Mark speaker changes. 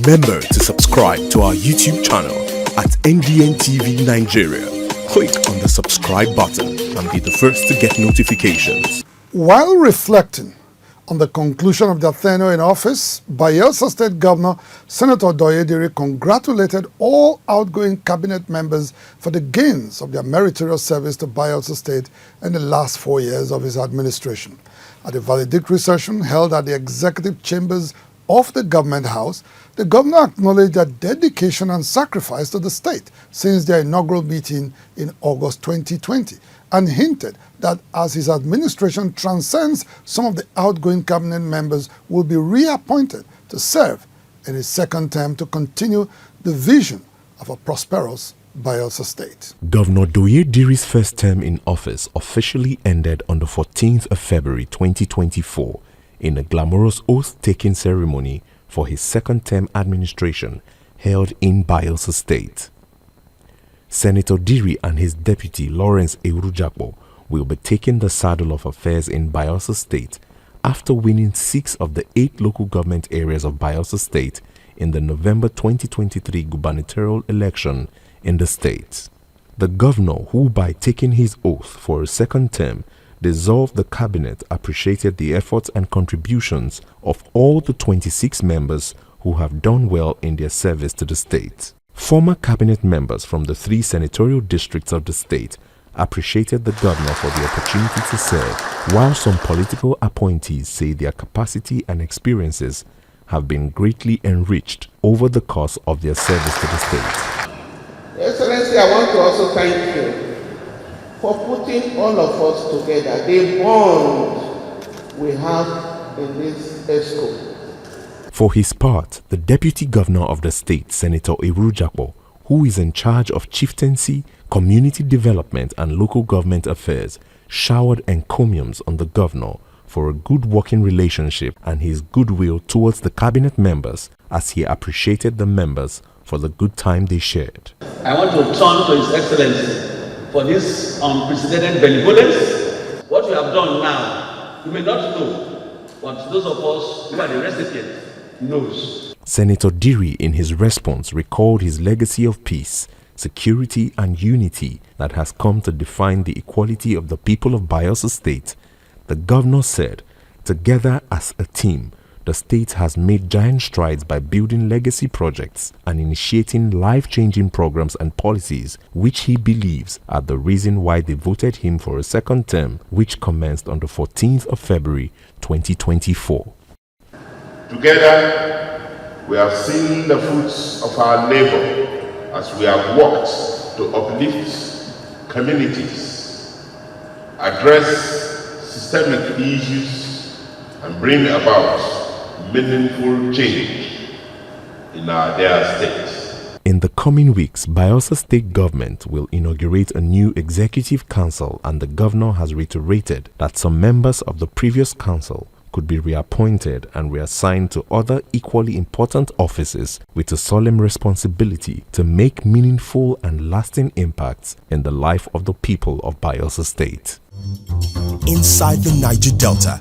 Speaker 1: Remember to subscribe to our YouTube channel at NDN TV Nigeria. Click on the subscribe button and be the first to get notifications.
Speaker 2: While reflecting on the conclusion of their tenure in office, Bayelsa State Governor Senator Diri congratulated all outgoing cabinet members for the gains of their meritorious service to Bayelsa State in the last 4 years of his administration. At a valedictory session held at the executive chambers of the government house, the governor acknowledged their dedication and sacrifice to the state since their inaugural meeting in August 2020 and hinted that as his administration transcends some of the outgoing cabinet members will be reappointed to serve in his second term to continue the vision of a prosperous Bayelsa State.
Speaker 1: Governor Diri's first term in office officially ended on the 14th of February 2024 in a glamorous oath-taking ceremony for his second-term administration held in Bayelsa State. Senator Diri and his deputy Lawrence Ewurujakpo will be taking the saddle of affairs in Bayelsa State after winning 6 of the 8 local government areas of Bayelsa State in the November 2023 gubernatorial election in the state. The governor, who by taking his oath for a second term dissolved the cabinet, appreciated the efforts and contributions of all the 26 members who have done well in their service to the state. Former cabinet members from the 3 senatorial districts of the state appreciated the governor for the opportunity to serve, while some political appointees say their capacity and experiences have been greatly enriched over the course of their service to the state.
Speaker 3: Excellency, I want to also thank you for putting all of us together, the bond we have in this Exco.
Speaker 1: For his part, the Deputy Governor of the state, Senator Ewurujakpo, who is in charge of chieftaincy, community development and local government affairs, showered encomiums on the governor for a good working relationship and his goodwill towards the cabinet members as he appreciated the members for the good time they shared.
Speaker 4: I want to turn to His Excellency for this unprecedented benevolence. What you have done now, you may not know, but those of us who are the recipients knows.
Speaker 1: Senator Diri, in his response, recalled his legacy of peace, security and unity that has come to define the equality of the people of Bayelsa State. The governor said, together as a team, the state has made giant strides by building legacy projects and initiating life-changing programs and policies which he believes are the reason why they voted him for a second term, which commenced on the 14th of February 2024.
Speaker 5: Together, we have seen the fruits of our labor as we have worked to uplift communities, address systemic issues, and bring about meaningful change in our dear state.
Speaker 1: In the coming weeks, Bayelsa State Government will inaugurate a new executive council, and the governor has reiterated that some members of the previous council could be reappointed and reassigned to other equally important offices with a solemn responsibility to make meaningful and lasting impacts in the life of the people of Bayelsa State.
Speaker 6: Inside the Niger Delta,